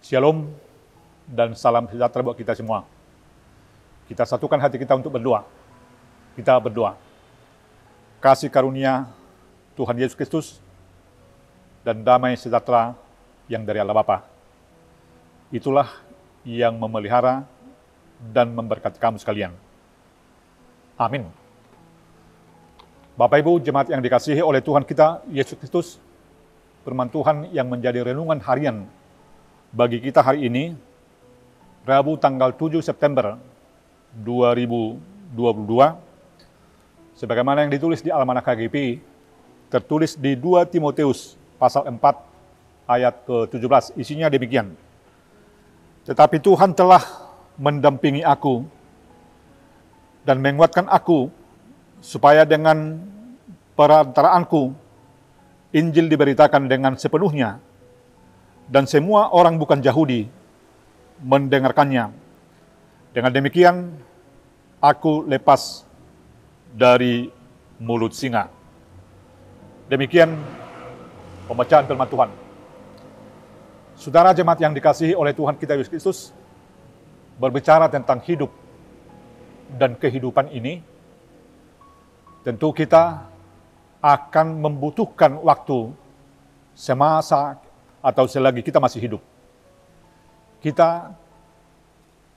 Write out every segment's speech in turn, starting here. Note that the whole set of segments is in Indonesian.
Shalom dan salam sejahtera buat kita semua. Kita satukan hati kita untuk berdoa. Kita berdoa. Kasih karunia Tuhan Yesus Kristus dan damai sejahtera yang dari Allah Bapa. Itulah yang memelihara dan memberkati kamu sekalian. Amin. Bapak Ibu jemaat yang dikasihi oleh Tuhan kita Yesus Kristus, firman Tuhan yang menjadi renungan harian bagi kita hari ini, Rabu tanggal 7 September 2022, sebagaimana yang ditulis di Almanak KGP, tertulis di 2 Timotius pasal 4 ayat ke-17, isinya demikian. Tetapi Tuhan telah mendampingi aku dan menguatkan aku, supaya dengan perantaraanku, Injil diberitakan dengan sepenuhnya, dan semua orang bukan Yahudi mendengarkannya. Dengan demikian, aku lepas dari mulut singa. Demikian pembacaan firman Tuhan. Saudara jemaat yang dikasihi oleh Tuhan kita Yesus Kristus, berbicara tentang hidup dan kehidupan ini, tentu kita akan membutuhkan waktu semasa atau selagi kita masih hidup. Kita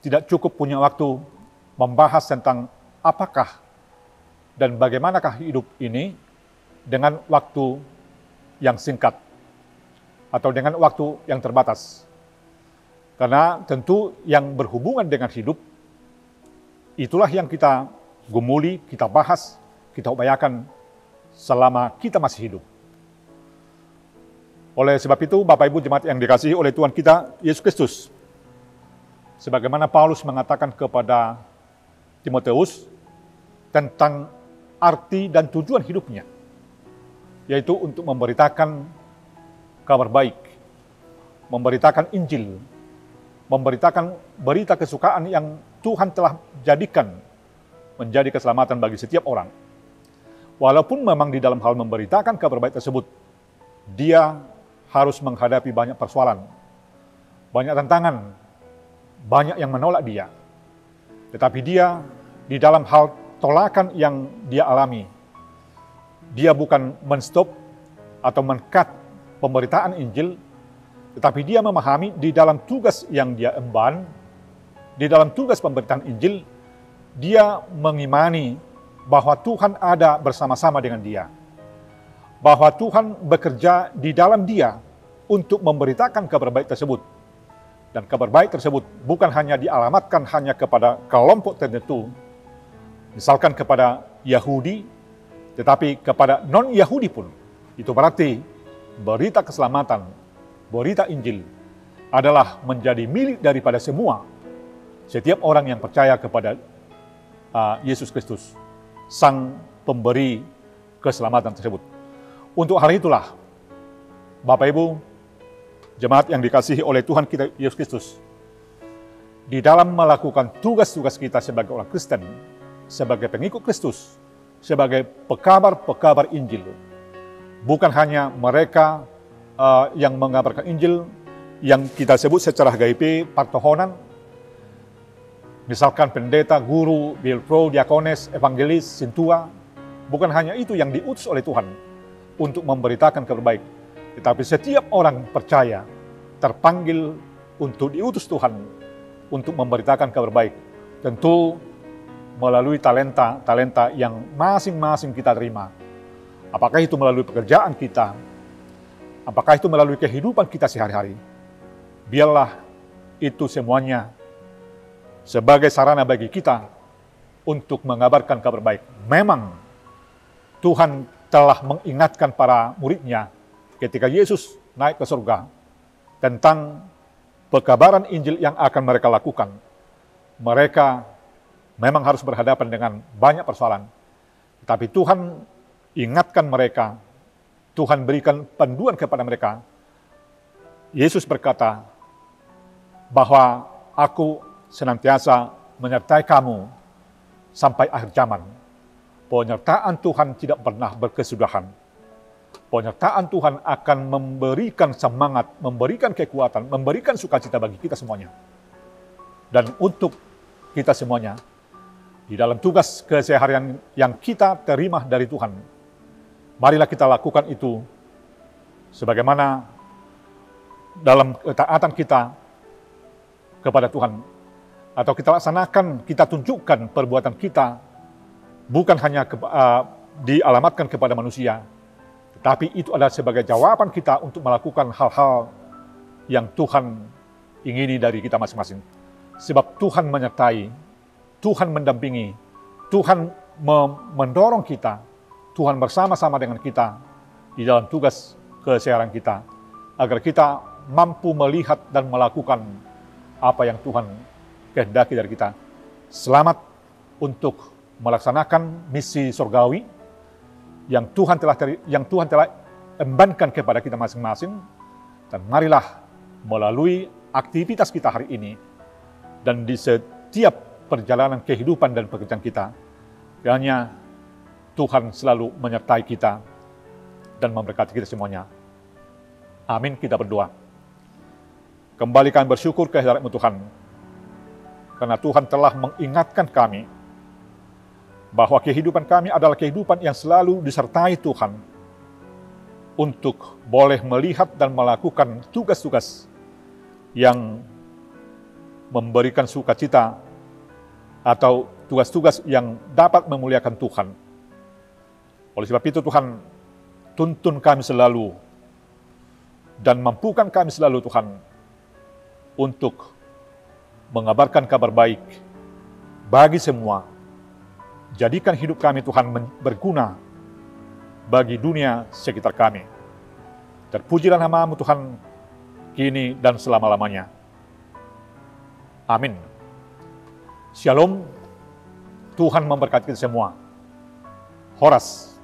tidak cukup punya waktu membahas tentang apakah dan bagaimanakah hidup ini dengan waktu yang singkat atau dengan waktu yang terbatas. Karena tentu yang berhubungan dengan hidup, itulah yang kita gumuli, kita bahas, kita upayakan selama kita masih hidup. Oleh sebab itu, Bapak Ibu jemaat yang dikasihi oleh Tuhan kita Yesus Kristus, sebagaimana Paulus mengatakan kepada Timotius tentang arti dan tujuan hidupnya, yaitu untuk memberitakan kabar baik, memberitakan Injil, memberitakan berita kesukaan yang Tuhan telah jadikan menjadi keselamatan bagi setiap orang. Walaupun memang di dalam hal memberitakan kabar baik tersebut, dia harus menghadapi banyak persoalan, banyak tantangan, banyak yang menolak dia. Tetapi dia di dalam hal tolakan yang dia alami, dia bukan menstop atau men-cut pemberitaan Injil, tetapi dia memahami di dalam tugas yang dia emban, di dalam tugas pemberitaan Injil, dia mengimani bahwa Tuhan ada bersama-sama dengan dia, bahwa Tuhan bekerja di dalam dia untuk memberitakan kabar baik tersebut. Dan kabar baik tersebut bukan hanya dialamatkan hanya kepada kelompok tertentu, misalkan kepada Yahudi, tetapi kepada non-Yahudi pun. Itu berarti berita keselamatan, berita Injil adalah menjadi milik daripada semua, setiap orang yang percaya kepada Yesus Kristus, Sang Pemberi keselamatan tersebut. Untuk hal itulah, Bapak Ibu, jemaat yang dikasihi oleh Tuhan kita Yesus Kristus, di dalam melakukan tugas-tugas kita sebagai orang Kristen, sebagai pengikut Kristus, sebagai pekabar-pekabar Injil, bukan hanya mereka yang mengabarkan Injil, yang kita sebut secara GIP, partohonan, misalkan pendeta, guru, bilpro, diakones, evangelis, sintua, bukan hanya itu yang diutus oleh Tuhan untuk memberitakan kabar baik, tetapi setiap orang percaya terpanggil untuk diutus Tuhan untuk memberitakan kabar baik, tentu melalui talenta yang masing-masing kita terima. Apakah itu melalui pekerjaan kita, apakah itu melalui kehidupan kita sehari-hari, biarlah itu semuanya sebagai sarana bagi kita untuk mengabarkan kabar baik. Memang Tuhan telah mengingatkan para muridnya ketika Yesus naik ke surga tentang pekabaran Injil yang akan mereka lakukan. Mereka memang harus berhadapan dengan banyak persoalan, tapi Tuhan ingatkan mereka, Tuhan berikan panduan kepada mereka. Yesus berkata bahwa aku senantiasa menyertai kamu sampai akhir zaman. Penyertaan Tuhan tidak pernah berkesudahan. penyertaan Tuhan akan memberikan semangat, memberikan kekuatan, memberikan sukacita bagi kita semuanya. Dan untuk kita semuanya, di dalam tugas keseharian yang kita terima dari Tuhan, marilah kita lakukan itu sebagaimana dalam ketaatan kita kepada Tuhan, atau kita laksanakan, kita tunjukkan perbuatan kita bukan hanya dialamatkan kepada manusia, tetapi itu adalah sebagai jawaban kita untuk melakukan hal-hal yang Tuhan ingini dari kita masing-masing. Sebab Tuhan menyertai, Tuhan mendampingi, Tuhan mendorong kita, Tuhan bersama-sama dengan kita di dalam tugas keseharian kita, agar kita mampu melihat dan melakukan apa yang Tuhan kehendaki dari kita. Selamat untuk melaksanakan misi surgawi yang Tuhan telah embankan kepada kita masing-masing, dan marilah melalui aktivitas kita hari ini dan di setiap perjalanan kehidupan dan pekerjaan kita, kiranya Tuhan selalu menyertai kita dan memberkati kita semuanya. Amin. Kita berdoa. Kembali kami bersyukur kehadirat-Mu Tuhan, karena Tuhan telah mengingatkan kami bahwa kehidupan kami adalah kehidupan yang selalu disertai Tuhan untuk boleh melihat dan melakukan tugas-tugas yang memberikan sukacita atau tugas-tugas yang dapat memuliakan Tuhan. Oleh sebab itu Tuhan, tuntun kami selalu dan mampukan kami selalu Tuhan untuk mengabarkan kabar baik bagi semua. Jadikan hidup kami Tuhan berguna bagi dunia sekitar kami. Terpujilah nama-Mu Tuhan kini dan selama-lamanya. Amin. Shalom. Tuhan memberkati kita semua. Horas.